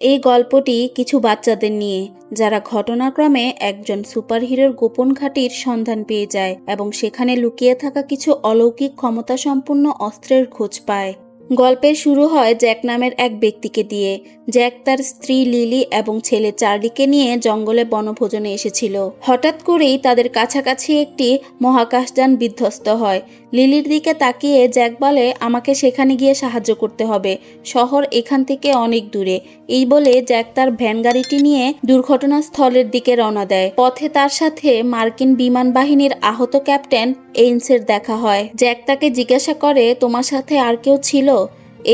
এই গল্পটি কিছু বাচ্চাদের নিয়ে, যারা ঘটনাক্রমে একজন সুপারহিরোর গোপন ঘাঁটির সন্ধান পেয়ে যায় এবং সেখানে লুকিয়ে থাকা কিছু অলৌকিক ক্ষমতাসম্পন্ন অস্ত্রের খোঁজ পায়। গল্পের শুরু হয় জ্যাক নামের এক ব্যক্তিকে দিয়ে। জ্যাক তার স্ত্রী লিলি এবং ছেলে চার্লিকে নিয়ে জঙ্গলে বনভোজনে এসেছিল। হঠাৎ করেই তাদের কাছাকাছি একটি মহাকাশযান বিধ্বস্ত হয়। লিলির দিকে তাকিয়ে জ্যাক বলে, আমাকে সেখানে গিয়ে সাহায্য করতে হবে, শহর এখান থেকে অনেক দূরে। এই বলে জ্যাক তার ভ্যান গাড়িটি নিয়ে দুর্ঘটনাস্থলের দিকে রওনা দেয়। পথে তার সাথে মার্কিন বিমান বাহিনীর আহত ক্যাপ্টেন এইন্সের দেখা হয়। জ্যাক তাকে জিজ্ঞাসা করে, তোমার সাথে আর কেউ ছিল?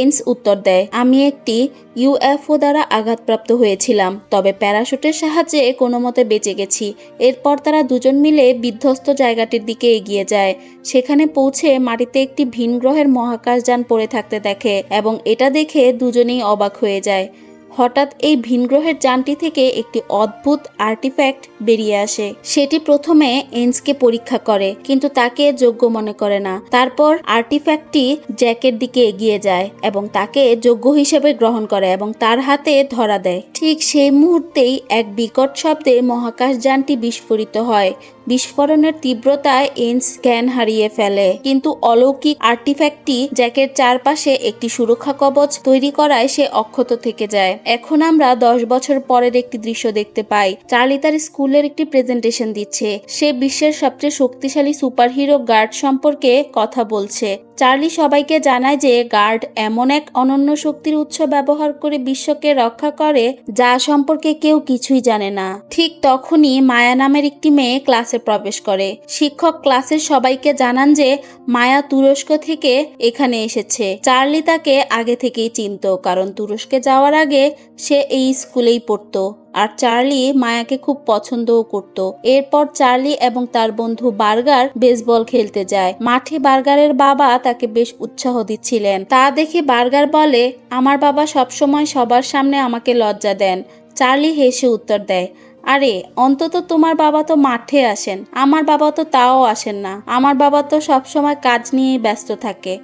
এইন্স উত্তর দেয়, আমি একটি ইউএফও দ্বারা আঘাতপ্রাপ্ত হয়েছিলাম, তবে প্যারাশুটের সাহায্যে কোনো মতে বেঁচে গেছি। এরপর তারা দুজন মিলে বিধ্বস্ত জায়গাটির দিকে এগিয়ে যায়। সেখানে পৌঁছে মাটিতে একটি ভিন গ্রহের মহাকাশযান পড়ে থাকতে দেখে এবং এটা দেখে দুজনেই অবাক হয়ে যায়। হঠাৎ এই ভিনগ্রহের যানটি থেকে একটি অদ্ভুত আর্টিফ্যাক্ট বেরিয়ে আসে। সেটি প্রথমে এইন্সকে পরীক্ষা করে, কিন্তু তাকে যোগ্য মনে করে না। তারপর আর্টিফ্যাক্টটি জ্যাকের দিকে এগিয়ে যায় এবং তাকে যোগ্য হিসেবে গ্রহণ করে এবং তার হাতে ধরা দেয়। ঠিক সেই মুহূর্তেই এক বিকট শব্দে মহাকাশযানটি বিস্ফোরিত হয়। বিস্ফোরণের তীব্রতায় এইন্স জ্ঞান হারিয়ে ফেলে, কিন্তু অলৌকিক আর্টিফ্যাক্টটি জ্যাকের চারপাশে একটি সুরক্ষা কবচ তৈরি করায় সে অক্ষত থেকে যায়। এখন আমরা 10 বছর পরের একটি দৃশ্য দেখতে পাই। চার্লি তার স্কুলের একটি প্রেজেন্টেশন দিচ্ছে। সে বিশ্বের সবচেয়ে শক্তিশালী সুপারহিরো গার্ড সম্পর্কে কথা বলছে। চার্লি সবাইকে জানায় যে গার্ড এমন এক অনন্য শক্তির উৎস ব্যবহার করে বিশ্বকে রক্ষা করে যা সম্পর্কে কেউ কিছুই জানে না। ঠিক তখনই মায়া নামের একটি মেয়ে ক্লাসে প্রবেশ করে। শিক্ষক ক্লাসের সবাইকে জানান যে মায়া তুরস্ক থেকে এখানে এসেছে। চার্লি তাকে আগে থেকেই চিনত, কারণ তুরস্কে যাওয়ার আগে সে এই স্কুলেই পড়তো আর চার্লি মায়াকে খুব পছন্দও করত। এরপর চার্লি এবং তার বন্ধু বার্গার বেসবল খেলতে যায়। মাঠে বার্গারের বাবা তাকে বেশ উৎসাহ দিচ্ছিলেন। তা দেখে বার্গার বলে, আমার বাবা সবসময় সবার সামনে আমাকে লজ্জা দেন। চার্লি হেসে উত্তর দেয়, আরে অন্তত তোমার বাবা তো মাঠে আসেন, আমার বাবা তো তাও আসেন না। আমার বাবা তো সবসময় কাজ নিয়েই ব্যস্ত থাকে।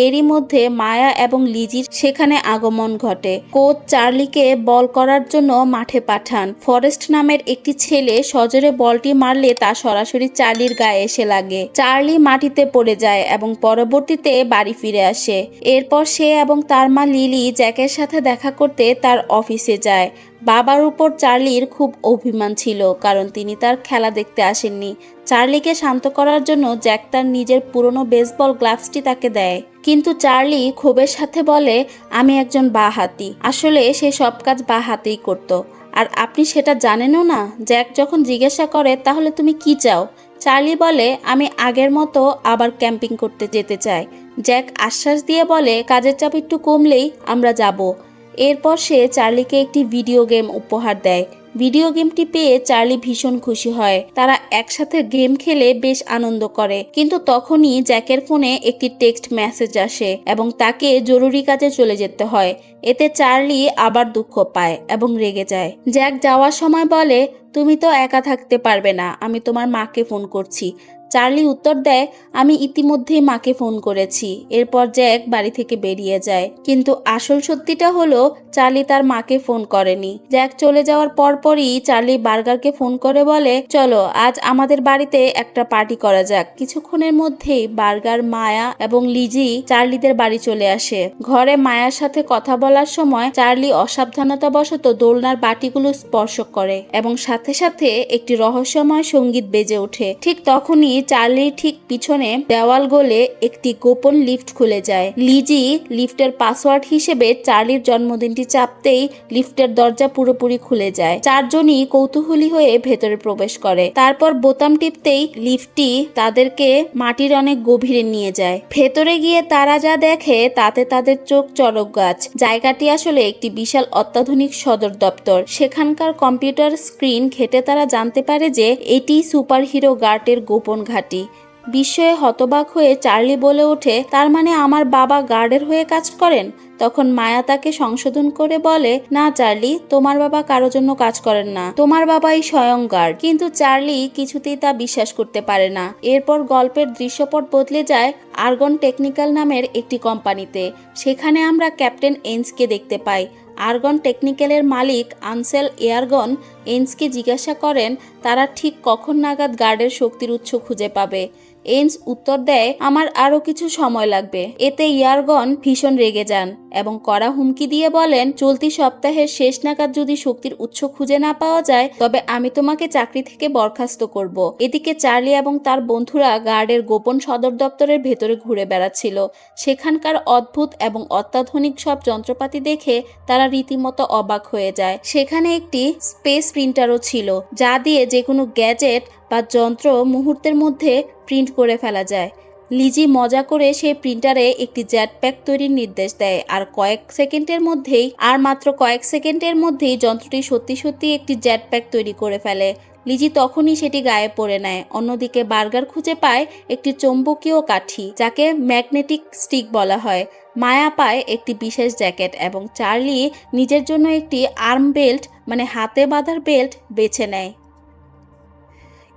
এরই মধ্যে মায়া এবং লিজির সেখানে আগমন ঘটে। কোচ চার্লিকে বল করার জন্য মাঠে পাঠান। ফরেস্ট নামের একটি ছেলে সজোরে বলটি মারলে তা সরাসরি চার্লির গায়ে এসে লাগে। চার্লি মাটিতে পড়ে যায় এবং পরবর্তীতে বাড়ি ফিরে আসে। এরপর সে এবং তার মা লিলি জ্যাকের সাথে দেখা করতে তার অফিসে যায়। বাবার উপর চার্লির খুব অভিমান ছিল, কারণ তিনি তার খেলা দেখতে আসেননি। চার্লিকে শান্ত করার জন্য জ্যাক তার নিজের পুরনো বেসবল গ্লাভসটি তাকে দেয়, কিন্তু চার্লি ক্ষোভের সাথে বলে, আমি একজন বাঁ হাতি। আসলে সে সব কাজ বাঁ হাতেই করত, আর আপনি সেটা জানেনও না। জ্যাক যখন জিজ্ঞাসা করে, তাহলে তুমি কি চাও? চার্লি বলে, আমি আগের মতো আবার ক্যাম্পিং করতে যেতে চাই। জ্যাক আশ্বাস দিয়ে বলে, কাজের চাপ একটু কমলেই আমরা যাব। এরপর সে চার্লিকে একটি ভিডিও গেম উপহার দেয়। ভিডিও গেমটি পেয়ে চার্লি ভীষণ খুশি হয়। তারা একসাথে গেম খেলে বেশ আনন্দ করে, কিন্তু তখনই জ্যাকের ফোনে একটি টেক্সট মেসেজ আসে এবং তাকে জরুরি কাজে চলে যেতে হয়। এতে চার্লি আবার দুঃখ পায় এবং রেগে যায়। জ্যাক যাওয়ার সময় বলে, তুমি তো একা থাকতে পারবে না, আমি তোমার মাকে ফোন করছি। চার্লি উত্তর দেয়, আমি ইতিমধ্যেই মাকে ফোন করেছি। এরপর জ্যাক বাড়ি থেকে বেরিয়ে যায়, কিন্তু আসল সত্যিটা হলো চার্লি তার মাকে ফোন করেনি। জ্যাক চলে যাওয়ার পরপরই চার্লি বার্গারকে ফোন করে বলে, চলো আজ আমাদের বাড়িতে একটা পার্টি করা যাক। কিছুক্ষণের মধ্যেই বার্গার, মায়া এবং লিজি চার্লিদের বাড়ি চলে আসে। ঘরে মায়ার সাথে কথা বলার সময় চার্লি অসাবধানতাবশত দোলনার বাটিগুলো স্পর্শ করে এবং সাথে সাথে একটি রহস্যময় সঙ্গীত বেজে ওঠে। ঠিক তখনই চার্লির ঠিক পিছনে দেওয়াল গলে একটি গোপন লিফট খুলে যায়। লিজি লিফটের পাসওয়ার্ড হিসেবে চার্লির জন্মদিনটি চাপতেই লিফটের দরজা পুরোপুরি খুলে যায়। চারজনই কৌতূহলী হয়ে ভেতরে প্রবেশ করে। তারপর বোতাম টিপতেই লিফটটি তাদেরকে মাটির অনেক গভীরে নিয়ে যায়। ভেতরে গিয়ে তারা যা দেখে তাতে তাদের চোখ চড়ক গাছ। জায়গাটি আসলে একটি বিশাল অত্যাধুনিক সদর দপ্তর। সেখানকার কম্পিউটার স্ক্রিন ঘেটে তারা জানতে পারে যে এটি সুপারহিরো গার্ডের গোপন ঘাঁটি। বিস্ময়ে হতবাক হয়ে চার্লি বলে ওঠে, তার মানে আমার বাবা গার্ডের হয়ে কাজ করেন? তখন মায়া তাকে সংশোধন করে বলে, না চার্লি, তোমার বাবা কারো জন্য কাজ করেন না, তোমার বাবাই স্বয়ং গার্ড। কিন্তু চার্লি কিছুতেই তা বিশ্বাস করতে পারে না। এরপর গল্পের দৃশ্যপট বদলে যায় আর্গন টেকনিক্যাল নামের একটি কোম্পানিতে। সেখানে আমরা ক্যাপ্টেন এইন্সকে দেখতে পাই। আর্গন টেকনিক্যালের মালিক আনসেল এয়ারগন এন্সকে জিজ্ঞাসা করেন তারা ঠিক কখন নাগাদ গার্ডের শক্তির উৎস খুঁজে পাবে। এন্স উত্তর দেয়, আমার আরও কিছু সময় লাগবে। এতে ইয়ারগন ভীষণ রেগে যান এবং কড়া হুমকি দিয়ে বলেন, চলতি সপ্তাহের শেষ নাগাদ যদি শক্তির উৎস খুঁজে না পাওয়া যায় তবে আমি তোমাকে চাকরি থেকে বরখাস্ত করব। এদিকে চার্লি এবং তার বন্ধুরা গার্ডের গোপন সদর দপ্তরের ভেতরে ঘুরে বেড়াচ্ছিল। সেখানকার অদ্ভুত এবং অত্যাধুনিক সব যন্ত্রপাতি দেখে তারা রীতিমতো অবাক হয়ে যায়। সেখানে একটি স্পেস প্রিন্টারও ছিল, যা দিয়ে যে কোনো গ্যাজেট বা যন্ত্র মুহূর্তের মধ্যে প্রিন্ট করে ফেলা যায়। লিজি মজা করে সেই প্রিন্টারে একটি জেট প্যাক তৈরির নির্দেশ দেয় আর মাত্র কয়েক সেকেন্ডের মধ্যেই যন্ত্রটি সত্যি সত্যি একটি জেট প্যাক তৈরি করে ফেলে। লিজি তখনই সেটি গায়ে পরে নেয়। অন্যদিকে বার্গার খুঁজে পায় একটি চৌম্বকীয় কাঠি, যাকে ম্যাগনেটিক স্টিক বলা হয়। মায়া পায় একটি বিশেষ জ্যাকেট এবং চার্লি নিজের জন্য একটি আর্ম বেল্ট মানে হাতে বাঁধার বেল্ট বেছে নেয়।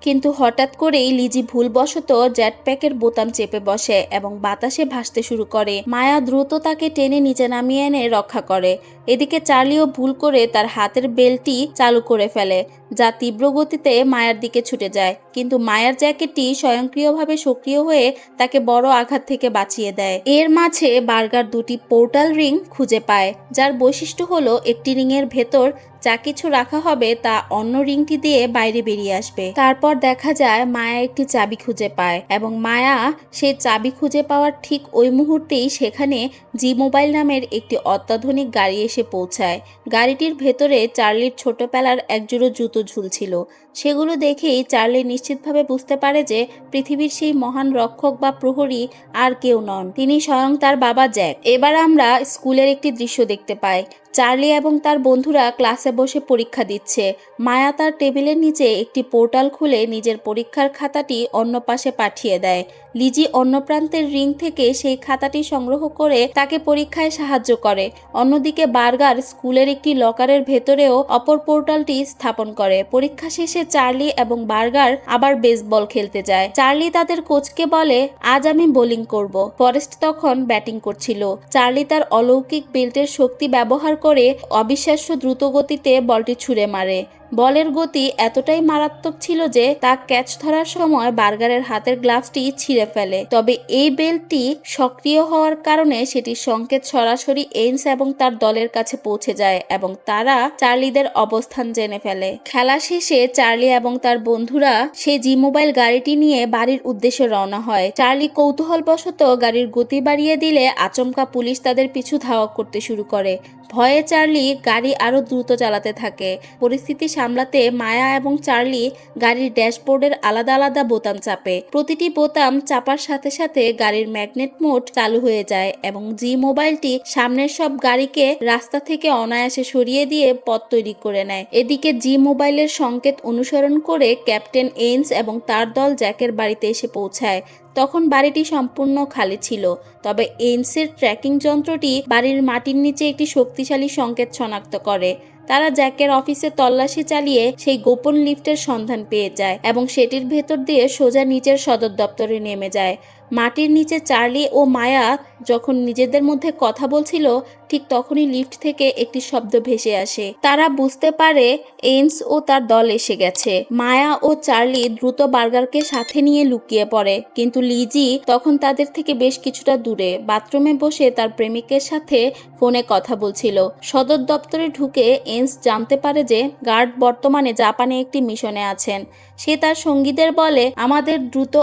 কিন্তু হঠাৎ করেই লিজি ভুলবশত জেটপ্যাকের বোতাম চেপে বসে এবং বাতাসে ভাসতে শুরু করে। মায়া দ্রুত তাকে টেনে নিচে নামিয়ে এনে রক্ষা করে। এদিকে চার্লিও ভুল করে তার হাতের বেল্টটি চালু করে ফেলে, যা তীব্র গতিতে মায়ার দিকে ছুটে যায়। কিন্তু মায়ার জ্যাকেটটি স্বয়ংক্রিয়ভাবে সক্রিয় হয়ে তাকে বড় আঘাত থেকে বাঁচিয়ে দেয়। এর মাঝে বার্গার দুটি পোর্টাল রিং খুঁজে পায়, যার বৈশিষ্ট্য হলো একটি রিংয়ের ভেতর যা কিছু রাখা হবে তা অন্য রিংটি দিয়ে বাইরে বেরিয়ে আসবে। তারপর দেখা যায় মায়া একটি চাবি খুঁজে পায় এবং মায়া সেই চাবি খুঁজে পাওয়ার ঠিক ওই মুহূর্তেই সেখানে জি মোবাইল নামের একটি অত্যাধুনিক গাড়ি এসে পৌঁছায়। গাড়িটির ভেতরে চার্লির ছোটবেলার একজোড়ো জুতো ঝুলছিল। সেগুলো দেখেই চার্লি নিশ্চিতভাবে বুঝতে পারে যে পৃথিবীর সেই মহান রক্ষক বা প্রহরী আর কেউ নন, তিনি স্বয়ং তার বাবা জ্যাক। এবার আমরা স্কুলের একটি দৃশ্য দেখতে পাই। চার্লি এবং তার বন্ধুরা ক্লাসে বসে পরীক্ষা দিচ্ছে। মায়া তার টেবিলের নিচে একটি পোর্টাল খুলে নিজের পরীক্ষার খাতাটি অন্য পাশে পাঠিয়ে দেয়। লিজি অন্য প্রান্তের রিং থেকে সেই খাতাটি সংগ্রহ করে তাকে পরীক্ষায় সাহায্য করে। অন্যদিকে বার্গার স্কুলের একটি লকারের ভেতরেও অপর পোর্টালটি স্থাপন করে। পরীক্ষা শেষে চার্লি এবং বার্গার আবার বেসবল খেলতে যায়। চার্লি তাদের কোচকে বলে, আজ আমি বোলিং করব। ফরেস্ট তখন ব্যাটিং করছিল। চার্লি তার অলৌকিক বেল্টের শক্তি ব্যবহার করে অবিশ্বাস্য দ্রুত গতিতে বলটি ছুঁড়ে মারে। বলের গতি এতটাই মারাত্মক ছিল যে তা ক্যাচ ধরার সময় বার্গারের হাতের গ্লাভসটি ছিঁড়ে ফেলে। তবে এই বেল্টটি সক্রিয় হওয়ার কারণে সেটির সংকেত সরাসরি এন্স এবং তার দলের কাছে পৌঁছে যায় এবং তারা চার্লিদের অবস্থান জেনে ফেলে। খেলা শেষে চার্লি এবং তার বন্ধুরা সেই জি মোবাইল গাড়িটি নিয়ে বাড়ির উদ্দেশ্যে রওনা হয়। চার্লি কৌতূহলবশত গাড়ির গতি বাড়িয়ে দিলে আচমকা পুলিশ তাদের পিছু ধাওয়া করতে শুরু করে। ভয়ে চার্লি গাড়ি আরো দ্রুত চালাতে থাকে। পরিস্থিতি সামলাতে মায়া এবং চার্লি গাড়ির ড্যাশবোর্ডের আলাদা আলাদা বোতাম চাপে। প্রতিটি বোতাম চাপার সাথে সাথে গাড়ির ম্যাগনেট মোড চালু হয়ে যায় এবং জি মোবাইলটি সামনের সব গাড়িকে রাস্তা থেকে অনায়াসে সরিয়ে দিয়ে পথ তৈরি করে নেয়। এদিকে জি মোবাইলের সংকেত অনুসরণ করে ক্যাপ্টেন এন্স এবং তার দল জ্যাকের বাড়িতে এসে পৌঁছায়। তখন বাড়িটি সম্পূর্ণ খালি ছিল, তবে এন্সের ট্র্যাকিং যন্ত্রটি বাড়ির মাটির নিচে একটি শক্তিশালী সংকেত শনাক্ত করে। তারা জ্যাকের অফিসে তল্লাশি চালিয়ে সেই গোপন লিফটের সন্ধান পেয়ে যায় এবং সেটির ভেতর দিয়ে সোজা নিচের সদর দপ্তরে নেমে যায়। মাটির নিচে চার্লি ও মায়া যখন নিজেদের মধ্যে কথা বলছিল, ঠিক তখনই লিফট থেকে একটি শব্দ ভেসে আসে। তারা বুঝতে পারে এন্স ও তার দল এসে গেছে। মায়া ও চার্লি দ্রুত বার্গারকে সাথে নিয়ে লুকিয়ে পড়ে, কিন্তু লিজি তখন তাদের থেকে বেশ কিছুটা দূরে বাথরুমে বসে তার প্রেমিকের সাথে ফোনে কথা বলছিল। সদর দপ্তরে ঢুকে এন্স জানতে পারে যে গার্ড বর্তমানে জাপানে একটি মিশনে আছেন। সে তার সঙ্গীদের বলে, আমাদের দ্রুত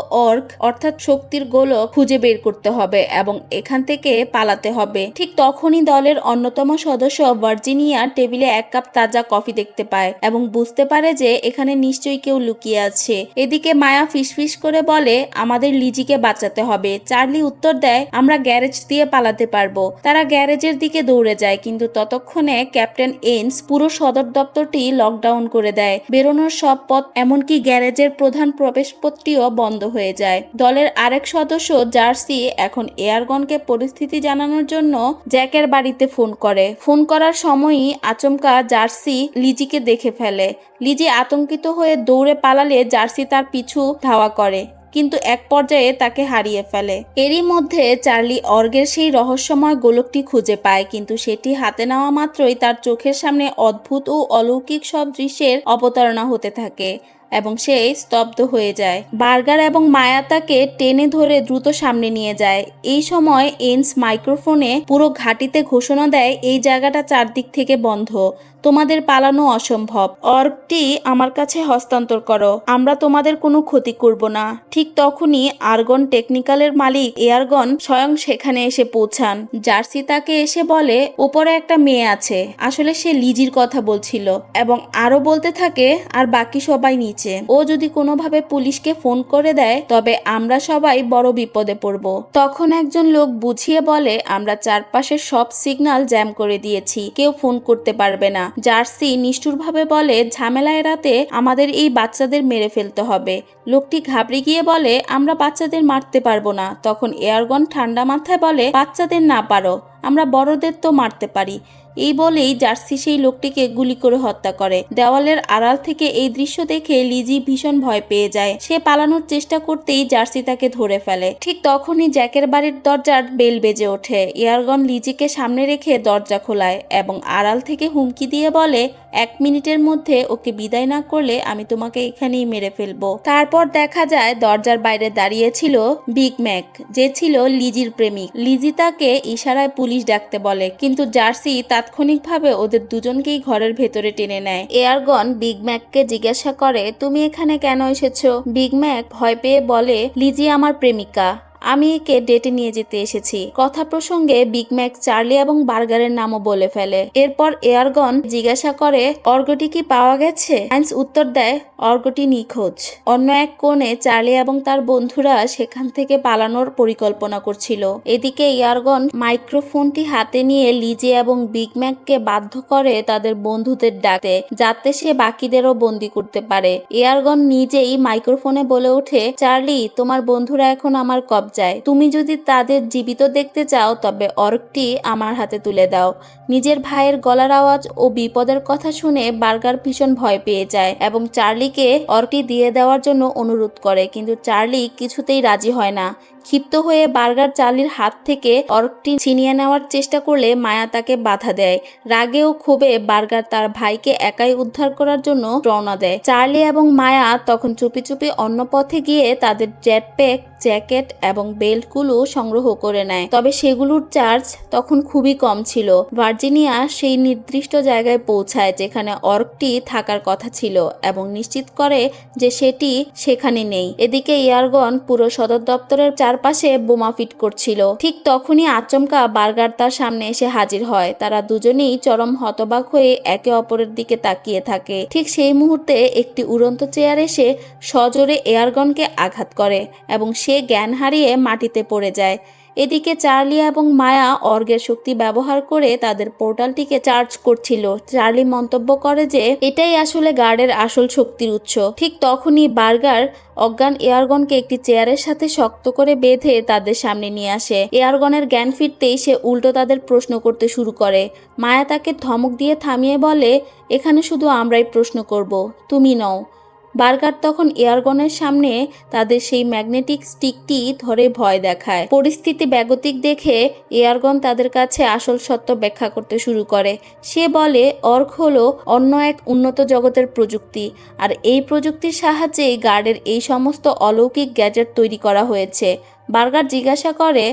অর্থাৎ শক্তির গোলক খুঁজে বের করতে হবে এবং এখান থেকে পালাতে হবে। ঠিক তখনই দলের অন্যতম সদস্য ভার্জিনিয়া টেবিলে এক কাপ তাজা কফি দেখতে পায় এবং বুঝতে পারে যে এখানে নিশ্চয়ই কেউ লুকিয়ে আছে। এদিকে মায়া ফিসফিস করে বলে, আমাদের লিজিকে বাঁচাতে হবে। চার্লি উত্তর দেয়, আমরা গ্যারেজ দিয়ে পালাতে পারবো। তারা গ্যারেজের দিকে দৌড়ে যায়, কিন্তু ততক্ষণে ক্যাপ্টেন এন্স পুরো সদর দপ্তরটি লকডাউন করে দেয়। বেরোনোর সব পথ, এমনকি গ্যারেজের প্রধান প্রবেশপথটিও বন্ধ হয়ে যায়। দলের আরেক সদস্য জার্সি এখন এয়ারগনকে পরিস্থিতি জানানোর জন্য জ্যাকের বাড়িতে ফোন করার সময়ই আচমকা জার্সি লিজিকে দেখে ফেলে। লিজি আতঙ্কিত হয়ে দৌড়ে পালালে জার্সি তার পিছু ধাওয়া করে, কিন্তু এক পর্যায়ে তাকে হারিয়ে ফেলে। এরই মধ্যে চার্লি অর্গের সেই রহস্যময় গোলকটি খুঁজে পায়, কিন্তু সেটি হাতে নেওয়া মাত্রই তার চোখের সামনে অদ্ভুত ও অলৌকিক সব দৃশ্যের অবতারণা হতে থাকে এবং সে স্তব্ধ হয়ে যায়। বার্গার এবং মায়া তাকে টেনে ধরে দ্রুত সামনে নিয়ে যায়। এই সময় এন্স মাইক্রোফোনে পুরো ঘাঁটিতে ঘোষণা দেয়, এই জায়গাটা চারদিক থেকে বন্ধ, তোমাদের পালানো অসম্ভব। অর্কটি আমার কাছে হস্তান্তর করো, আমরা তোমাদের কোনো ক্ষতি করব না। ঠিক তখনই আর্গন টেকনিক্যালের মালিক এয়ারগন স্বয়ং সেখানে এসে পৌঁছান। জার্সি তাকে এসে বলে উপরে একটা মেয়ে আছে, আসলে সে লিজির কথা বলছিল, এবং আরো বলতে থাকে আর বাকি সবাই নিচে। ও যদি কোনোভাবে পুলিশকে ফোন করে দেয় তবে আমরা সবাই বড় বিপদে পড়ব। তখন একজন লোক বুঝিয়ে বলে আমরা চারপাশের সব সিগন্যাল জ্যাম করে দিয়েছি, কেউ ফোন করতে পারবে না। জার্সি নিষ্ঠুরভাবে বলে ঝামেলা এড়াতে আমাদের এই বাচ্চাদের মেরে ফেলতে হবে। লোকটি ঘাবড়ে গিয়ে বলে আমরা বাচ্চাদের মারতে পারবো না। তখন এয়ারগন ঠান্ডা মাথায় বলে বাচ্চাদের না পারো, আমরা বড়দের তো মারতে পারি। এই বলেই জার্সি সেই লোকটিকে গুলি করে হত্যা করে। দেওয়ালের আড়াল থেকে এই দৃশ্য দেখে লিজি ভীষণ ভয় পেয়ে যায়। সে পালানোর চেষ্টা করতেই জার্সি তাকে ধরে ফেলে। ঠিক তখনই জ্যাকের বাড়ির দরজার বেল বেজে ওঠে। এয়ারগন লিজিকে সামনে রেখে দরজা খোলায় এবং আড়াল থেকে হুমকি দিয়ে বলে 1 মিনিটের মধ্যে ওকে বিদায় না করলে আমি তোমাকে এখানেই মেরে ফেলবো। তারপর দেখা যায় দরজার বাইরে দাঁড়িয়ে ছিল বিগ ম্যাক, যে ছিল লিজির প্রেমিক। লিজি তাকে ইশারায় পুলিশ ডাকতে বলে, কিন্তু জার্সি তাৎক্ষণিকভাবে ওদের দুজনকেই ঘরের ভেতরে টেনে নেয়। এয়ারগন বিগ ম্যাককে জিজ্ঞাসা করে তুমি এখানে কেন এসেছো? বিগ ম্যাক ভয় পেয়ে বলে লিজি আমার প্রেমিকা, আমি একে ডেটে নিয়ে যেতে এসেছি। কথা প্রসঙ্গে বিগ ম্যাক চার্লি এবং বার্গারের নামও বলে ফেলে। এরপর এয়ারগন জিজ্ঞাসা করে অর্গটি কি পাওয়া গেছে? আইন্স উত্তর দেয় অর্গটি নিখোঁজ। অন্য এক কোণে চার্লি এবং তার বন্ধুরা সেখান থেকে পালানোর পরিকল্পনা করছিল। এদিকে এয়ারগন মাইক্রোফোনটি হাতে নিয়ে লিজি এবং বিগ ম্যাককে বাধ্য করে তাদের বন্ধুদের ডাকতে, যাতে সে বাকিদেরও বন্দি করতে পারে। এয়ারগন নিজেই মাইক্রোফোনে বলে ওঠে চার্লি, তোমার বন্ধুরা এখন আমার কবজায়, তুমি যদি তাদের জীবিত দেখতে চাও তবে অর্কটি আমার হাতে তুলে দাও। নিজের ভাইয়ের গলার আওয়াজ ও বিপদের কথা শুনে বার্গার ভীষণ ভয় পেয়ে যায় এবং চার্লিকে অর্কটি দিয়ে দেওয়ার জন্য অনুরোধ করে, কিন্তু চার্লি কিছুতেই রাজি হয় না। ক্ষিপ্ত হয়ে বার্গার চার্লির হাত থেকে অর্কটি ছিনিয়ে নেওয়ার চেষ্টা করলে মায়া তাকে বাধা দেয়। রাগে ও ক্ষোভে বার্গার তার ভাইকে একাই উদ্ধার করার জন্য রওনা দেয়। চার্লি এবং মায়া তখন চুপি চুপি অন্য পথে গিয়ে তাদের জেটপ্যাক, জ্যাকেট এবং বেল্টগুলো সংগ্রহ করে নেয়। তবে সেগুলোর চার্জ তখন খুবই কম ছিল। ভার্জিনিয়া সেই নির্দিষ্ট জায়গায় পৌঁছায় যেখানে অর্কটি থাকার কথা ছিল এবং নিশ্চিত করে যে সেটি সেখানে নেই। এদিকে এয়ারগন পুরো সদর দপ্তরের চারপাশে বোমা ফিট করছিল। ঠিক তখনই আচমকা বার্গার তার সামনে এসে হাজির হয়। তারা দুজনেই চরম হতবাক হয়ে একে অপরের দিকে তাকিয়ে থাকে। ঠিক সেই মুহূর্তে একটি উড়ন্ত চেয়ার এসে সজোরে এয়ারগনকে আঘাত করে এবং সে জ্ঞান হারিয়ে মাটিতে পড়ে যায়। এদিকে চার্লি এবং মায়া অর্গের শক্তি ব্যবহার করে তাদের পোর্টালটিকে চার্জ করছিল। চার্লি মন্তব্য করে যে এটাই আসলে গার্ডের আসল শক্তির উৎস। ঠিক তখনই বার্গার অজ্ঞান এয়ারগনকে একটি চেয়ারের সাথে শক্ত করে বেঁধে তাদের সামনে নিয়ে আসে। এয়ারগনের জ্ঞান ফিরতেই সে উল্টো তাদের প্রশ্ন করতে শুরু করে। মায়া তাকে ধমক দিয়ে থামিয়ে বলে এখানে শুধু আমরাই প্রশ্ন করব, তুমি নও। বার্গার তখন এয়ারগনের সামনে তাদের সেই ম্যাগনেটিক স্টিকটি ধরে ভয় দেখায়। পরিস্থিতি বেগতিক দেখে এয়ারগন তাদের কাছে আসল সত্য ব্যাখ্যা করতে শুরু করে। সে বলে অর্ক হলো অন্য এক উন্নত জগতের প্রযুক্তি, আর এই প্রযুক্তির সাহায্যেই গার্ডের এই সমস্ত অলৌকিক গ্যাজেট তৈরি করা হয়েছে। বার্গার জিজ্ঞাসা করে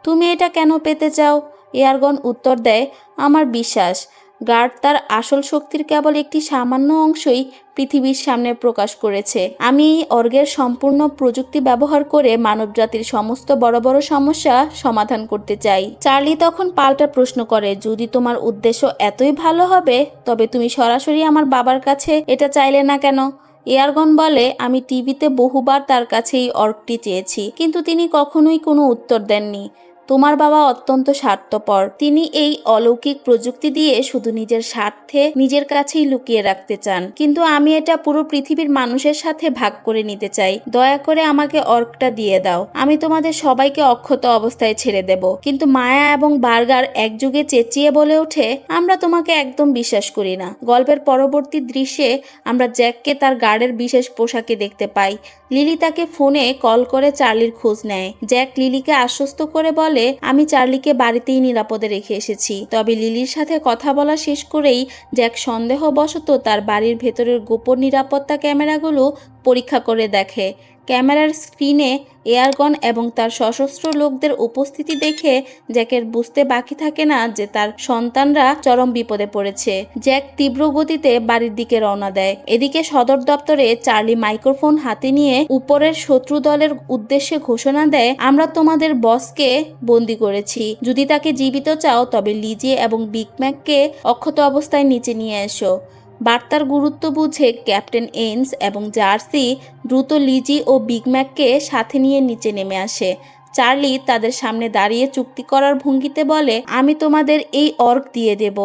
তুমি এটা কেন পেতে চাও? এয়ারগন উত্তর দেয় আমার বিশ্বাস গার্ড তার আসল শক্তির কেবল একটি সামান্য অংশই পৃথিবীর সামনে প্রকাশ করেছে। আমি এই অর্গের সম্পূর্ণ প্রযুক্তি ব্যবহার করে মানবজাতির সমস্ত বড় বড় সমস্যা সমাধান করতে চাই। চার্লি তখন পাল্টা প্রশ্ন করে যদি তোমার উদ্দেশ্য এতই ভালো হবে তবে তুমি সরাসরি আমার বাবার কাছে এটা চাইলে না কেন? এয়ারগন বলে আমি টিভিতে বহুবার তার কাছে এই অর্কটি চেয়েছি, কিন্তু তিনি কখনোই কোনো উত্তর দেননি। তোমার বাবা অত্যন্ত স্বার্থপর। তিনি এই অলৌকিক প্রযুক্তি দিয়ে শুধু নিজের স্বার্থে নিজের কাছেই লুকিয়ে রাখতে চান, কিন্তু আমি এটা পুরো পৃথিবীর মানুষের সাথে ভাগ করে নিতে চাই। দয়া করে আমাকে অর্কটা দিয়ে দাও, আমি তোমাদের সবাইকে অক্ষত অবস্থায় ছেড়ে দেব। কিন্তু মায়া এবং বার্গার একযোগে চেঁচিয়ে বলে ওঠে, আমরা তোমাকে একদম বিশ্বাস করি না। গল্পের পরবর্তী দৃশ্যে আমরা জ্যাককে তার গার্ডের বিশেষ পোশাকে দেখতে পাই। লিলি তাকে ফোনে কল করে চার্লির খোঁজ নেয়। জ্যাক লিলিকে আশ্বস্ত করে বলে, আমি চার্লিকে বাড়িতেই নিরাপদে রেখে এসেছি। তবে লিলির সাথে কথা বলা শেষ করেই জ্যাক সন্দেহবশত তার বাড়ির ভেতরের গোপন নিরাপত্তা ক্যামেরাগুলো পরীক্ষা করে দেখে। ক্যামেরার স্ক্রিনে এয়ারগন এবং তার সশস্ত্র লোকদের উপস্থিতি দেখে জ্যাকের বুঝতে বাকি থাকে না যে তার সন্তানরা চরম বিপদে পড়েছে। জ্যাক তীব্র গতিতে বাড়ির দিকে রওনা দেয়। এদিকে সদর দপ্তরে চার্লি মাইক্রোফোন হাতে নিয়ে উপরের শত্রু দলের উদ্দেশ্যে ঘোষণা দেয়, আমরা তোমাদের বসকে বন্দি করেছি। যদি তাকে জীবিত চাও তবে লিজি এবং বিগ ম্যাককে অক্ষত অবস্থায় নিচে নিয়ে এসো। বার্তার গুরুত্ব বুঝে ক্যাপ্টেন এন্স এবং জার্সি দ্রুত লিজি ও বিগ ম্যাককে সাথে নিয়ে নিচে নেমে আসে। চার্লি তাদের সামনে দাঁড়িয়ে চুক্তি করার ভঙ্গিতে বলে, আমি তোমাদের এই অর্ক দিয়ে দেব,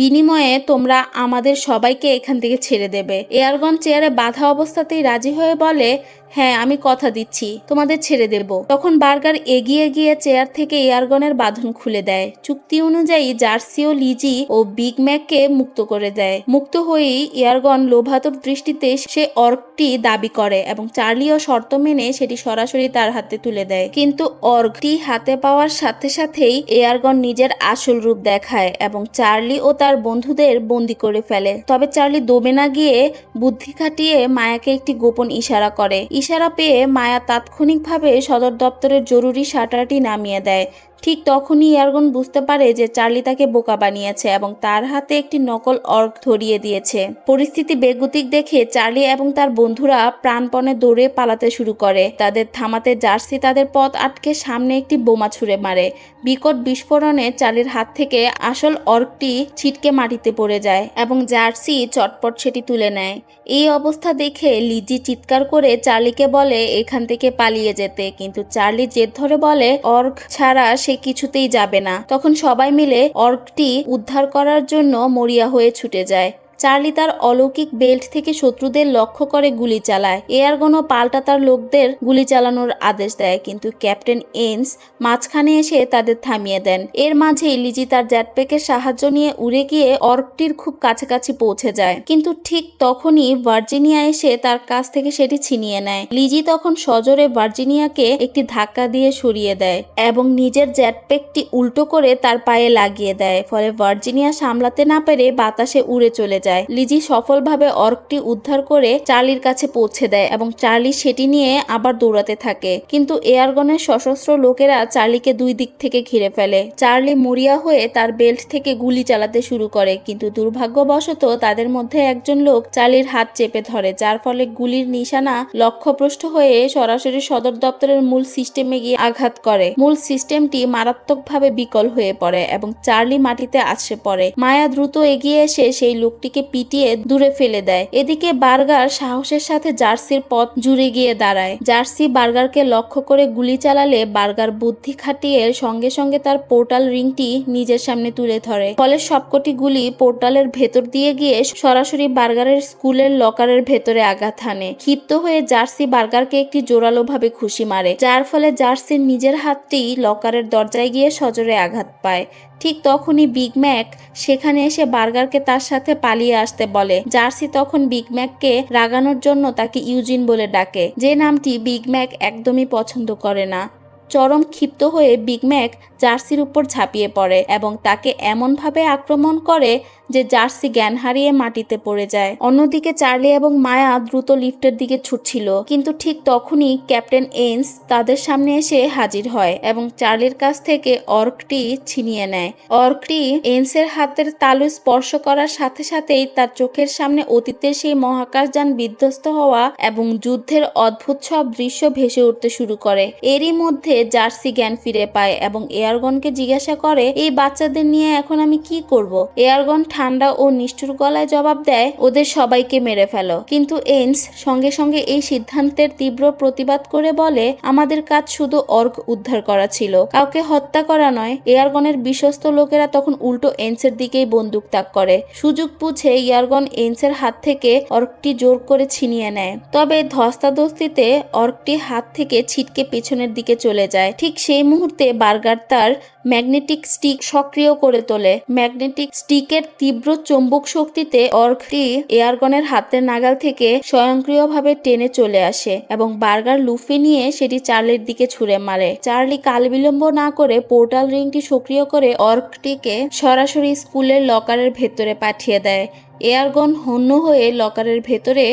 বিনিময়ে তোমরা আমাদের সবাইকে এখান থেকে ছেড়ে দেবে। এয়ারগন চেয়ারে বাঁধা অবস্থাতেই রাজি হয়ে বলে, হ্যাঁ আমি কথা দিচ্ছি, তোমাদের ছেড়ে দেব। তখন বার্গার এগিয়ে গিয়ে চেয়ার থেকে এয়ারগনের বাঁধন খুলে দেয়। চুক্তি অনুযায়ী জার্সি ও লিজি ও বিগ ম্যাককে মুক্ত করে দেয়। মুক্ত হয়েই এয়ারগন লোভাতুর দৃষ্টিতে সে অর্কটি দাবি করে এবং চার্লিও শর্ত মেনে সেটি সরাসরি তার হাতে তুলে দেয়। কিন্তু অর্কটি হাতে পাওয়ার সাথে সাথেই এয়ারগন নিজের আসল রূপ দেখায় এবং চার্লি ও তার বন্ধুদের বন্দি করে ফেলে। তবে চার্লি দমে না গিয়ে বুদ্ধি খাটিয়ে মায়াকে একটি গোপন ইশারা করে। ইশারা পেয়ে মায়া তাৎক্ষণিকভাবে সদর দপ্তরের জরুরি শাটারটি নামিয়ে দেয়। ঠিক তখনই এয়ারগন বুঝতে পারে যে চার্লি তাকে বোকা বানিয়েছে এবং তার হাতে একটি নকল অর্ক ধরিয়ে দিয়েছে। পরিস্থিতি বেগতিক দেখে চার্লি এবং তার বন্ধুরা প্রাণপণে দৌড়ে পালাতে শুরু করে। তাদের থামাতে জার্সি তাদের পথ আটকে সামনে একটি বোমা ছুঁড়ে মারে। বিকট বিস্ফোরণে চার্লির হাত থেকে আসল অর্কটি ছিটকে মাটিতে পড়ে যায় এবং জার্সি চটপট সেটি তুলে নেয়। এই অবস্থা দেখে লিজি চিৎকার করে চার্লিকে বলে এখান থেকে পালিয়ে যেতে, কিন্তু চার্লি জেদ ধরে বলে অর্ক ছাড়া সে কিছুতেই যাবে না। তখন সবাই মিলে অর্কটি উদ্ধার করার জন্য মরিয়া হয়ে ছুটে যায়। চার্লি তার অলৌকিক বেল্ট থেকে শত্রুদের লক্ষ্য করে গুলি চালায়। এয়ারগনও পাল্টা তার লোকদের গুলি চালানোর আদেশ দেয়, কিন্তু ক্যাপ্টেন এন্স মাঝখানে এসে তাদের থামিয়ে দেন। এর মাঝেই লিজি তার জেটপ্যাকের সাহায্য নিয়ে উড়ে গিয়ে অর্কটির খুব কাছাকাছি পৌঁছে যায়, কিন্তু ঠিক তখনই ভার্জিনিয়া এসে তার কাছ থেকে সেটি ছিনিয়ে নেয়। লিজি তখন সজোরে ভার্জিনিয়াকে একটি ধাক্কা দিয়ে সরিয়ে দেয় এবং নিজের জেটপ্যাকটি উল্টো করে তার পায়ে লাগিয়ে দেয়। ফলে ভার্জিনিয়া সামলাতে না পেরে বাতাসে উড়ে চলে যায়। লিজি সফলভাবে অর্কটি উদ্ধার করে চার্লির কাছে পৌঁছে দেয় এবং চার্লি সেটি নিয়ে আবার দৌড়াতে থাকে, কিন্তু এয়ারগনের সশস্ত্র লোকেরা চার্লিকে দুই দিক থেকে ঘিরে ফেলে। চার্লি মরিয়া হয়ে তার বেল্ট থেকে গুলি চালাতে শুরু করে, কিন্তু দুর্ভাগ্যবশত তাদের মধ্যে একজন লোক চার্লির হাত চেপে ধরে, যার ফলে গুলির নিশানা লক্ষ্যভ্রষ্ট হয়ে সরাসরি সদর দপ্তরের মূল সিস্টেমে গিয়ে আঘাত করে। মূল সিস্টেমটি মারাত্মকভাবে বিকল হয়ে পড়ে এবং চার্লি মাটিতে আছড়ে পড়ে। মায়া দ্রুত এগিয়ে এসে সেই লোকটিকে পিটিয়ে দূরে ফেলে দেয়। এদিকে বার্গার সাহসের সাথে জার্সির পথ জুড়ে গিয়ে দাঁড়ায়। জার্সি বার্গারকে লক্ষ্য করে গুলি চালালে বার্গার বুদ্ধি খাটিয়ে সঙ্গে সঙ্গে তার পোর্টাল রিংটি নিজের সামনে তুলে ধরে। ফলে সবকটি গুলি পোর্টালের ভেতর দিয়ে গিয়ে সরাসরি বার্গারের স্কুলের লকারের ভেতরে আঘাত হানে। ক্ষিপ্ত হয়ে জার্সি বার্গারকে একটি জোরালোভাবে ঘুষি মারে, যার ফলে জার্সির নিজের হাতটি লকারের দরজায় গিয়ে সজোরে আঘাত পায়। ঠিক তখনই বিগ ম্যাক সেখানে এসে বার্গারকে তার সাথে পালিয়ে আসতে বলে। জার্সি তখন বিগ ম্যাককে রাগানোর জন্য তাকে ইউজিন বলে ডাকে, যে নামটি বিগ ম্যাক একদমই পছন্দ করে না। চরম ক্ষিপ্ত হয়ে বিগ ম্যাক জার্সির উপর ঝাঁপিয়ে পড়ে এবং তাকে এমনভাবে আক্রমণ করে যে জার্সি জ্ঞান হারিয়ে মাটিতে পড়ে যায়। অন্যদিকে চার্লি এবং মায়া দ্রুত লিফটের দিকে ছুটছিল, কিন্তু ঠিক তখনই ক্যাপ্টেন এন্স তাদের সামনে এসে হাজির হয় এবং চার্লির কাছ থেকে অর্কটি ছিনিয়ে নেয়। অর্কটি এন্সের হাতের তালু স্পর্শ করার সাথে সাথেই তার চোখের সামনে অতীতের সেই মহাকাশযান বিধ্বস্ত হওয়া এবং যুদ্ধের অদ্ভুত সব দৃশ্য ভেসে উঠতে শুরু করে। এরই মধ্যে জার্সি জ্ঞান ফিরে পায় এবং এয়ারগনকে জিজ্ঞাসা করে, এই বাচ্চাদের নিয়ে এখন আমি কি করব? এয়ারগন ঠান্ডা ও নিষ্ঠুর গলায় জবাব দেয়, ওদের সবাইকে মেরে ফেলো। কিন্তু এইন্স সঙ্গে সঙ্গে এই সিদ্ধান্তের তীব্র প্রতিবাদ করে বলে, আমাদের কাজ শুধু অর্গ উদ্ধার করা ছিল, কাউকে হত্যা করা নয়। এয়ারগনের বিশ্বস্ত লোকেরা তখন উল্টো এইন্সের দিকেই বন্দুক তাক করে। সুযোগ বুঝে এয়ারগন এইন্সের হাত থেকে অর্কটি জোর করে ছিনিয়ে নেয়। তবে ধস্তাধস্তিতে অর্কটি হাত থেকে ছিটকে পেছনের দিকে চলে যায়। ঠিক সেই মুহূর্তে বার্গার তার ম্যাগনেটিক স্টিক সক্রিয় করে তোলে। ম্যাগনেটিক স্টিকের তীব্র চৌম্বক শক্তিতে অর্কটি এয়ারগনের হাতের নাগাল থেকে স্বয়ংক্রিয়ভাবে টেনে চলে আসে এবং বার্গার লুফে নিয়ে সেটি চার্লির দিকে ছুঁড়ে মারে। চার্লি কাল বিলম্ব না করে পোর্টাল রিংটি সক্রিয় করে অর্কটিকে সরাসরি স্কুলের লকারের ভেতরে পাঠিয়ে দেয়। এয়ারগন হন্য হয়ে লকারের ভেতরে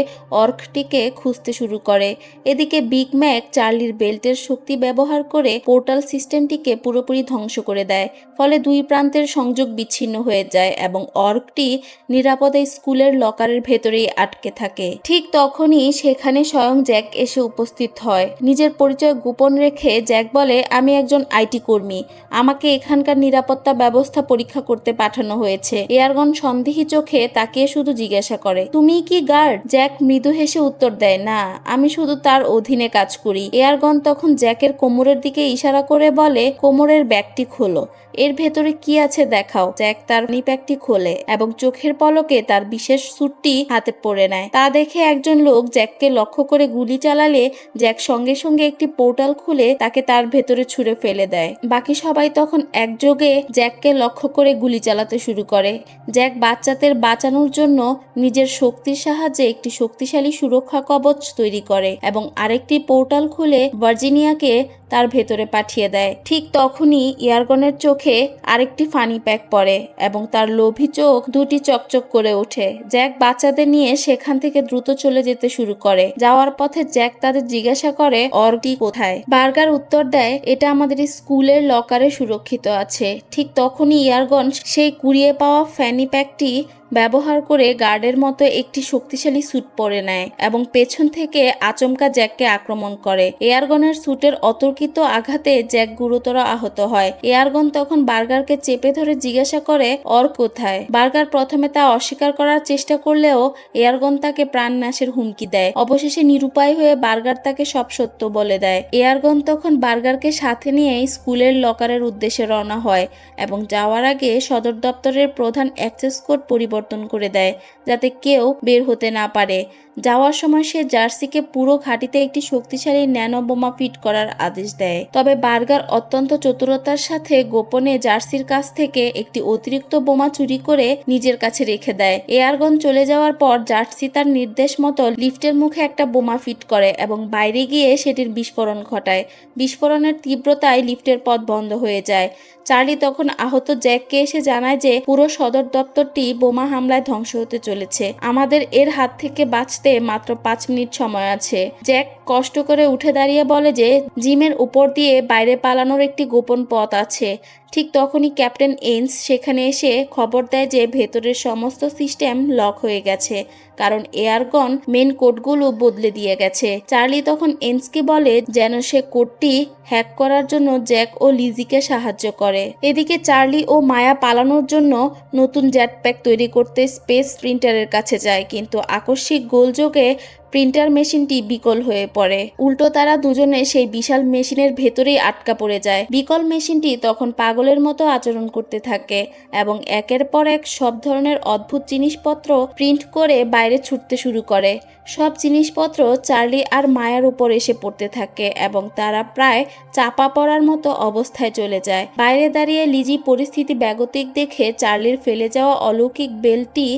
অর্কটিকে খুঁজতে শুরু করে। এদিকে বিগ ম্যাক চার্লির বেল্টের শক্তি ব্যবহার করে পোর্টাল সিস্টেমটিকে পুরোপুরি ধ্বংস করে দেয়। ফলে দুই প্রান্তের সংযোগ বিচ্ছিন্ন হয়ে যায় এবং অর্কটি নিরাপদে স্কুলের লকারের ভেতরেই আটকে থাকে। ঠিক তখনই সেখানে স্বয়ং জ্যাক এসে উপস্থিত হয়। নিজের পরিচয় গোপন রেখে জ্যাক বলে, আমি একজন আইটি কর্মী, আমাকে এখানকার নিরাপত্তা ব্যবস্থা পরীক্ষা করতে পাঠানো হয়েছে। এয়ারগন সন্দেহী চোখে তাকিয়ে শুধু জিজ্ঞাসা করে, তুমি কি গার্ড? জ্যাক মৃদু হেসে উত্তর দেয়, না, আমি শুধু তার অধীনে কাজ করি। এয়ারগন তখন জ্যাকের কোমরের দিকে ইশারা করে বলে, কোমরের ব্যাগটি খোলো, এর ভেতরে কি আছে দেখাও। জ্যাক তার ব্যাগটি খোলে এবং চোখের পলকে তার বিশেষ স্যুটটি হাতে পড়ে নেয়। তা দেখে একজন লোক জ্যাককে লক্ষ্য করে গুলি চালালে জ্যাক সঙ্গে সঙ্গে একটি পোর্টাল খুলে তাকে তার ভেতরে ছুঁড়ে ফেলে দেয়। বাকি সবাই তখন একযোগে জ্যাককে লক্ষ্য করে গুলি চালাতে শুরু করে। জ্যাক বাচ্চাদের বাঁচানোর জন্য নিজের শক্তির সাহায্যে একটি শক্তিশালী সুরক্ষা কবচ তৈরি করে এবং আরেকটি পোর্টাল খুলে ভার্জিনিয়াকে তার ভেতরে পাঠিয়ে দেয়। ঠিক তখনই এয়ারগনের চোখে আরেকটি ফানি প্যাক পড়ে এবং তার লোভী চোখ দুটি চকচক করে ওঠে। জ্যাক বাচ্চাদের নিয়ে সেখান থেকে দ্রুত চলে যেতে শুরু করে। যাওয়ার পথে জ্যাক তাদের জিজ্ঞাসা করে, অর্কটি কোথায়? বার্গার উত্তর দেয়, এটা আমাদের স্কুলের লকারে সুরক্ষিত আছে। ঠিক তখনই এয়ারগন সেই কুড়িয়ে পাওয়া ফ্যানি প্যাকটি ব্যবহার করে গার্ডের মতো একটি শক্তিশালী স্যুট পরে নেয় এবং পেছন থেকে আচমকা জ্যাককে আক্রমণ করে। এয়ারগনের স্যুটের অতর্কিত আঘাতে জ্যাক গুরুতর আহত হয়। এয়ারগন তখন বার্গারকে চেপে ধরে জিজ্ঞাসা করে, অর্ক কোথায়? বার্গার প্রথমে তা অস্বীকার করার চেষ্টা করলেও এয়ারগন তাকে প্রাণনাশের হুমকি দেয়। অবশেষে নিরুপায় হয়ে বার্গার তাকে সব সত্য বলে দেয়। এয়ারগন তখন বার্গারকে সাথে নিয়ে স্কুলের লকারের উদ্দেশ্যে রওনা হয় এবং যাওয়ার আগে সদর দপ্তরের প্রধান অ্যাক্সেস কোড পরিবর্তন করে দেয় যাতে কেউ বের হতে না পারে। যাওয়ার সময় সে জার্সিকে পুরো ঘাঁটিতে একটি শক্তিশালী ন্যানো বোমা ফিট করার আদেশ দেয়। তবে বার্গার অত্যন্ত চতুরতার সাথে গোপনে জার্সির কাছ থেকে একটি অতিরিক্ত বোমা চুরি করে নিজের কাছে রেখে দেয়। এয়ারগন চলে যাওয়ার পর জার্সি তার নির্দেশ মতো লিফটের মুখে একটা বোমা ফিট করে এবং বাইরে গিয়ে সেটির বিস্ফোরণ ঘটায়। বিস্ফোরণের তীব্রতায় লিফটের পথ বন্ধ হয়ে যায়। চার্লি তখন আহত জ্যাককে এসে জানায় যে পুরো সদর দপ্তরটি বোমা হামলায় ধ্বংস হতে চলেছে, আমাদের এর হাত থেকে বাঁচতে মাত্র 5 মিনিট সময় আছে। জ্যাক কষ্ট করে উঠে দাঁড়িয়ে বলে যে জিমের উপর দিয়ে বাইরে পালানোর একটি গোপন পথ আছে। ঠিক তখনই ক্যাপ্টেন এইন্স সেখানে এসে খবর দেয় যে ভেতরের সমস্ত সিস্টেম লক হয়ে গেছে, কারণ এয়ারগন মেন কোডগুলো বদলে দিয়ে গেছে। চার্লি তখন এইন্সকে বলে যেন সে কোডটি হ্যাক করার জন্য জ্যাক ও লিজিকে সাহায্য করে। এদিকে চার্লি ও মায়া পালানোর জন্য নতুন জেটপ্যাক তৈরি করতে স্পেস প্রিন্টারের কাছে যায়, কিন্তু আকস্মিক গোলযোগে প্রিন্টার মেশিনটি বিকল হয়ে পড়ে। উল্টো তারা দুজনে সেই বিশাল মেশিনের ভেতরেই আটকা পড়ে যায়। বিকল মেশিনটি তখন পাগলের মতো আচরণ করতে থাকে এবং একের পর এক সব ধরনের অদ্ভুত জিনিসপত্র প্রিন্ট করে বাইরে ছুটতে শুরু করে। সব জিনিসপত্র চার্লি আর মায়ার উপর এসে পড়তে থাকে এবং তারা প্রায় চাপা পড়ার মতো অবস্থায় চলে যায়। বাইরে দাঁড়িয়ে লিজি পরিস্থিতি বেগতিক দেখে চার্লির ফেলে যাওয়া অলৌকিক বেলটি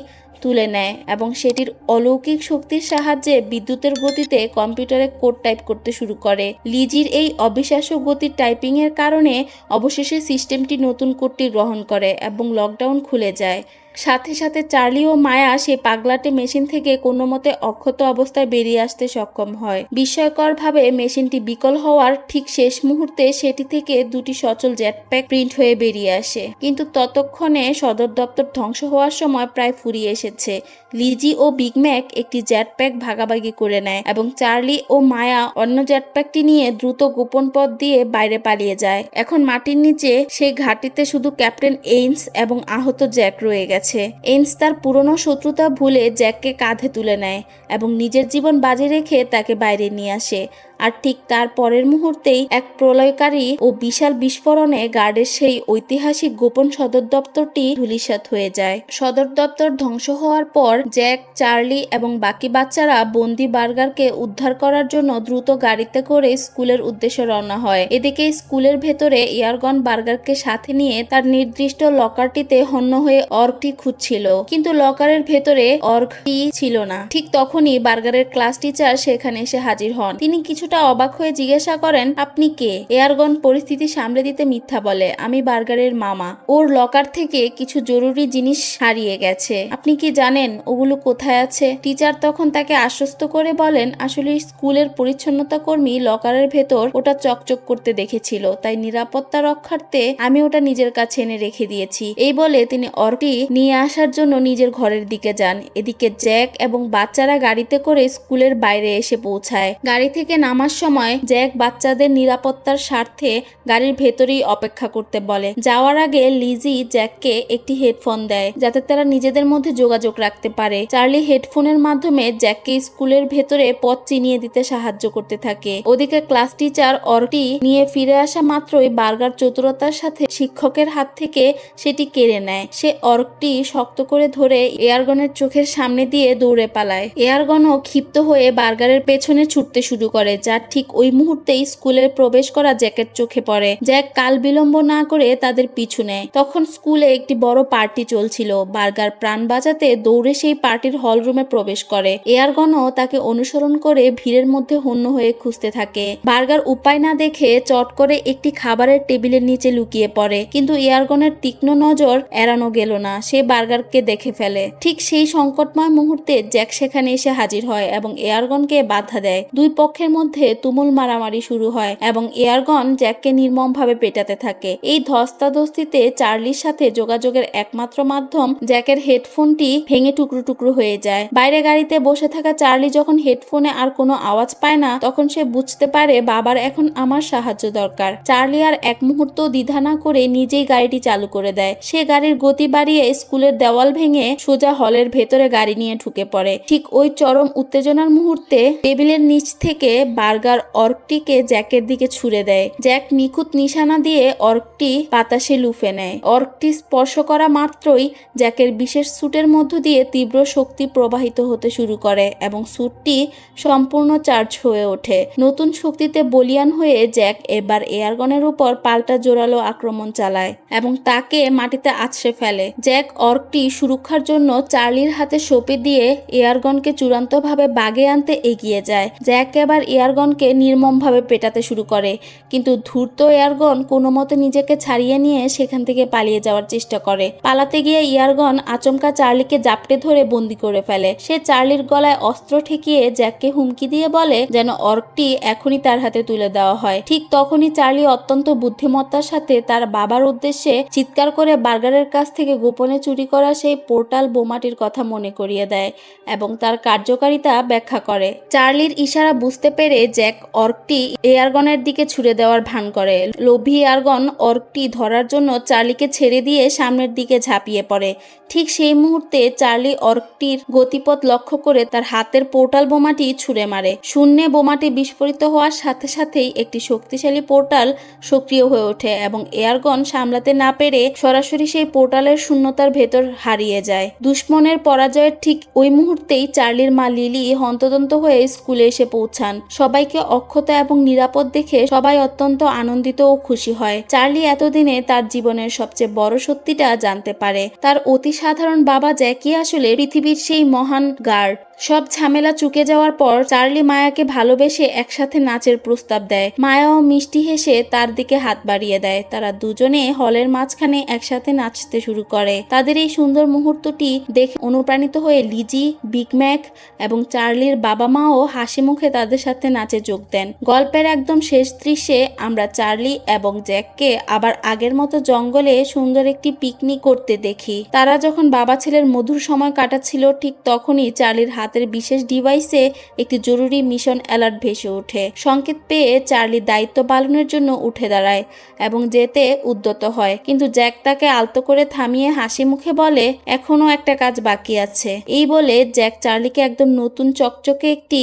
তুলে নেয় এবং সেটির অলৌকিক শক্তির সাহায্যে বিদ্যুতের গতিতে কম্পিউটারে কোড টাইপ করতে শুরু করে। লিজির এই অবিশ্বাস্য গতির টাইপিং এর কারণে অবশেষে সিস্টেমটি নতুন কোডটি গ্রহণ করে এবং লকডাউন খুলে যায়। সাথে সাথে চার্লি ও মায়া সেই পাগলাটে মেশিন থেকে কোনো মতে অক্ষত অবস্থায় বেরিয়ে আসতে সক্ষম হয়। বিস্ময়করভাবে মেশিনটি বিকল হওয়ার ঠিক শেষ মুহূর্তে সেটি থেকে দুটি সচল জেটপ্যাক প্রিন্ট হয়ে বেরিয়ে আসে, কিন্তু ততক্ষণে সদর দপ্তর ধ্বংস হওয়ার সময় প্রায় ফুরিয়ে এসেছে। লিজি ও বিগ ম্যাক একটি জেটপ্যাক ভাগাভাগি করে নেয় এবং চার্লি ও মায়া অন্য জেটপ্যাকটি নিয়ে দ্রুত গোপন পথ দিয়ে বাইরে পালিয়ে যায়। এখন মাটির নিচে সেই ঘাঁটিতে শুধু ক্যাপ্টেন এইন্স এবং আহত জ্যাক রয়ে গেছে। গেছে। এন্স তার পুরনো শত্রুতা ভুলে জ্যাককে কাঁধে তুলে নেয় এবং নিজের জীবন বাজি রেখে তাকে বাইরে নিয়ে আসে। আর ঠিক তার পরের মুহূর্তেই এক প্রলয়কারী ও বিশাল বিস্ফোরণে গার্ডের সেই ঐতিহাসিক গোপন সদর দপ্তরটি ধূলিসাৎ হয়ে যায়। সদর দপ্তর ধ্বংস হওয়ার পর জ্যাক, চার্লি এবং বাকি বাচ্চারা বন্দি বার্গারকে উদ্ধার করার জন্য দ্রুত গাড়িতে করে স্কুলের উদ্দেশ্যে রওনা হয়। এদিকে স্কুলের ভেতরে এয়ারগন বার্গারকে সাথে নিয়ে তার নির্দিষ্ট লকারটিতে হন্য হয়ে অর্কটি খুঁজছিল, কিন্তু লকারের ভেতরে অর্কটি ছিল না। ঠিক তখনই বার্গারের ক্লাস টিচার সেখানে এসে হাজির হন। তিনি কিছুটা অবাক হয়ে জিজ্ঞাসা করেন, আপনি কে? এয়ারগন পরিস্থিতি সামলে দিতে মিথ্যা বলে, আমি বার্গারের মামা। ওর লকার থেকে কিছু জরুরি জিনিস হারিয়ে গেছে। আপনি কি জানেন ওগুলো কোথায় আছে? টিচার তখন তাকে আশ্বস্ত করে বলেন, আসলে স্কুলের পরিচ্ছন্নতা কর্মী লকারের ভেতর ওটা চকচক করতে দেখেছিল, তাই নিরাপত্তা রক্ষার্থে আমি ওটা নিজের কাছে এনে রেখে দিয়েছি। এই বলে তিনি অর্কটি নিয়ে আসার জন্য নিজের ঘরের দিকে যান। এদিকে জ্যাক এবং বাচ্চারা গাড়িতে করে স্কুলের বাইরে এসে পৌঁছায়। গাড়ি থেকে নামার সময় জ্যাক বাচ্চাদের নিরাপত্তার স্বার্থে গাড়ির ভেতরেই অপেক্ষা করতে বলে। যাওয়ার আগে লিজি জ্যাককে একটি হেডফোন দেয় যাতে তারা নিজেদের মধ্যে যোগাযোগ রাখতে পারে। চার্লি হেডফোনের মাধ্যমে জ্যাককে স্কুলের ভেতরে পথ চিনিয়ে দিতে সাহায্য করতে থাকে। ওদিকে ক্লাস টিচার অর্কটি নিয়ে ফিরে আসা মাত্রই বার্গার চতুরতার সাথে শিক্ষকের হাত থেকে সেটি কেড়ে নেয়। সে অর্কটি শক্ত করে ধরে এয়ারগনের চোখের সামনে দিয়ে দৌড়ে পালায়। এয়ারগনও ক্ষিপ্ত হয়ে বার্গারের পেছনে ছুটতে শুরু করে, যার ঠিক ওই মুহূর্তেই স্কুলে প্রবেশ করা জ্যাকের চোখে পড়ে। জ্যাক কাল বিলম্ব না করে তাদের পিছু নেয়। তখন স্কুলে একটি বড় পার্টি চলছিল। বার্গার প্রাণ বাঁচাতে দৌড়ে সেই পার্টির হল রুমে প্রবেশ করে। এয়ারগনও তাকে অনুসরণ করে ভিড়ের মধ্যে হন্য হয়ে খুঁজতে থাকে। বার্গার উপায় না দেখে চট করে একটি খাবারের টেবিলের নিচে লুকিয়ে পড়ে, কিন্তু এয়ারগনের তীক্ষ্ণ নজর এড়ানো গেল না। সে বার্গারকে দেখে ফেলে। ঠিক সেই সংকটময় মুহূর্তে জ্যাক সেখানে এসে হাজির হয় এবং এয়ারগনকে বাধা দেয়। দুই পক্ষের মধ্যে তুমুল মারামারি শুরু হয় এবং এয়ারগন জ্যাককে নির্মমভাবে পেটাতে থাকে। এই ধস্তাধস্তিতে চার্লির সাথে যোগাযোগের একমাত্র মাধ্যম জ্যাকের হেডফোনটি ভেঙে টুকরো টুকরো হয়ে যায়। বাইরে গাড়িতে বসে থাকা চার্লি যখন হেডফোনে আর কোনো আওয়াজ পায় না, তখন সে বুঝতে পারে বাবার এখন আমার সাহায্য দরকার। চার্লি আর এক মুহূর্ত দ্বিধা না করে নিজেই গাড়িটি চালু করে দেয়। সে গাড়ির গতি বাড়িয়ে স্কুলের দেওয়াল ভেঙে সোজা হলের ভেতরে গাড়ি নিয়ে ঢুকে পড়ে। ঠিক ওই চরম উত্তেজনার মুহূর্তে টেবিলের নিচ থেকে বার্গার অর্কটিকে জ্যাকের দিকে ছুড়ে দেয়। জ্যাক নিখুঁত নিশানা দিয়ে অর্কটি বাতাসে লুফে নেয়। অর্কটি স্পর্শ করা মাত্রই জ্যাকের বিশেষ স্যুটের মধ্য দিয়ে তীব্র শক্তি প্রবাহিত হতে শুরু করে এবং স্যুটটি সম্পূর্ণ চার্জ হয়ে ওঠে। নতুন শক্তিতে বলিয়ান হয়ে জ্যাক এবার এয়ারগনের উপর পাল্টা জোরালো আক্রমণ চালায় এবং তাকে মাটিতে আছড়ে ফেলে। জ্যাক অর্কটি সুরক্ষার জন্য চার্লির হাতে সঁপে দিয়ে এয়ারগনকে চূড়ান্তভাবে বাগে আনতে এগিয়ে যায়। জ্যাক এবার এয়ারগনকে নির্মমভাবে পেটাতে শুরু করে, কিন্তু ধূর্ত এয়ারগন কোনো মতে নিজেকে ছাড়িয়ে নিয়ে সেখান থেকে পালিয়ে যাওয়ার চেষ্টা করে। পালাতে গিয়ে এয়ারগন আচমকা চার্লিকে জাপটে ধরে বন্দি করে ফেলে। সে চার্লির গলায় অস্ত্র ঠেকিয়ে জ্যাককে হুমকি দিয়ে বলে যেন অর্কটি এখনই তার হাতে তুলে দেওয়া হয়। ঠিক তখনই চার্লি অত্যন্ত বুদ্ধিমত্তার সাথে তার বাবার উদ্দেশ্যে চিৎকার করে বার্গারের কাছ থেকে গোপনে চুরি করা সেই পোর্টাল বোমাটির কথা মনে করিয়ে দেয় এবং তার কার্যকারিতা ব্যাখ্যা করে। চার্লির ইশারা বুঝতে পেরে জ্যাক অর্কটি এয়ারগনের দিকে ছুড়ে দেওয়ার ভান করে। লোভী এয়ারগন অর্কটি ধরার জন্য চার্লিকে ছেড়ে দিয়ে সামনের দিকে ঝাঁপিয়ে পড়ে। ঠিক সেই মুহূর্তে চার্লি অর্কটির গতিপথ লক্ষ্য করে তার হাতের পোর্টাল বোমাটি ছুঁড়ে মারে। শূন্যে বোমাটি বিস্ফোরিত হওয়ার সাথে সাথেই একটি শক্তিশালী পোর্টাল সক্রিয় হয়ে ওঠে এবং এয়ারগন সামলাতে না পেরে সরাসরি সেই পোর্টালের শূন্যতার ভেতর হারিয়ে যায়। দুশ্মনের পরাজয়ের ঠিক ওই মুহূর্তেই চার্লির মা লিলি হন্তদন্ত হয়ে স্কুলে এসে পৌঁছান। সবাইকে অক্ষত এবং নিরাপদ দেখে সবাই অত্যন্ত আনন্দিত ও খুশি হয়। চার্লি এতদিনে তার জীবনের সবচেয়ে বড় সত্যিটা জানতে পারে। তার অতি সাধারণ বাবা জ্যাকি আসলে পৃথিবীর সেই মহান গার্ড। সব ঝামেলা চুকে যাওয়ার পর চার্লি মায়াকে ভালোবেসে একসাথে নাচের প্রস্তাব দেয়। মায়াও মিষ্টি হেসে তার দিকে হাত বাড়িয়ে দেয়। তারা দুজনে হলের মাঝখানে একসাথে নাচতে শুরু করে। তাদের এই সুন্দর মুহূর্তটি দেখে অনুপ্রাণিত হয়ে লিজি, বিগ ম্যাক এবং চার্লির বাবা মাও হাসি মুখে তাদের সাথে নাচে যোগ দেন। গল্পের একদম শেষ দৃশ্যে আমরা চার্লি এবং জ্যাককে আবার আগের মতো জঙ্গলে সুন্দর একটি পিকনিক করতে দেখি। তারা যখন বাবা ছেলের মধুর সময় কাটাচ্ছিল ঠিক তখনই চার্লির হাতের বিশেষ ডিভাইসে একটি জরুরি মিশন অ্যালার্ট ভেসে ওঠে। সংকেত পেয়ে চার্লি দায়িত্ব পালনের জন্য উঠে দাঁড়ায় এবং যেতে উদ্যত হয়, কিন্তু জ্যাক তাকে আলতো করে থামিয়ে হাসি মুখে বলে এখনো একটা কাজ বাকি আছে। এই বলে জ্যাক চার্লিকে একদম নতুন চকচকে একটি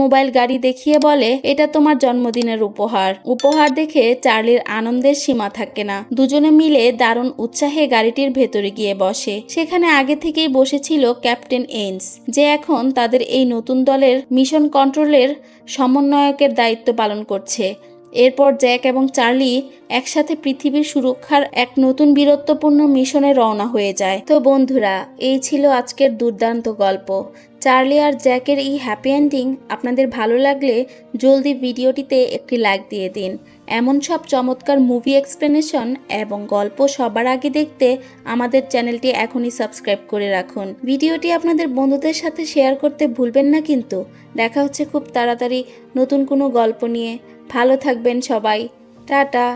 মোবাইল গাড়ি দেখিয়ে বলে এটা তোমার জন্মদিনের উপহার দেখে চার্লির আনন্দের সীমা থাকে না। দুজনে মিলে দারুণ উৎসাহে গাড়িটির ভেতরে গিয়ে বসে। সেখানে আগে থেকেই বসেছিল ক্যাপ্টেন এইন্স, যে এখন তাদের এই নতুন দলের মিশন কন্ট্রোলের সমন্বয়কের দায়িত্ব পালন করছে। এরপর জ্যাক এবং চার্লি একসাথে পৃথিবীর সুরক্ষার এক নতুন বীরত্বপূর্ণ মিশনে রওনা হয়ে যায়। তো বন্ধুরা, এই ছিল আজকের দুর্দান্ত গল্প। চার্লি আর জ্যাকের এই হ্যাপি এন্ডিং আপনাদের ভালো লাগলে জলদি ভিডিওটিতে একটি লাইক দিয়ে দিন। এমন সব চমৎকার মুভি এক্সপ্লেনেশন এবং গল্প সবার আগে দেখতে আমাদের চ্যানেলটি এখনই সাবস্ক্রাইব করে রাখুন। ভিডিওটি আপনাদের বন্ধুদের সাথে শেয়ার করতে ভুলবেন না কিন্তু। দেখা হচ্ছে খুব তাড়াতাড়ি নতুন কোনো গল্প নিয়ে। ভালো থাকবেন সবাই। টাটা।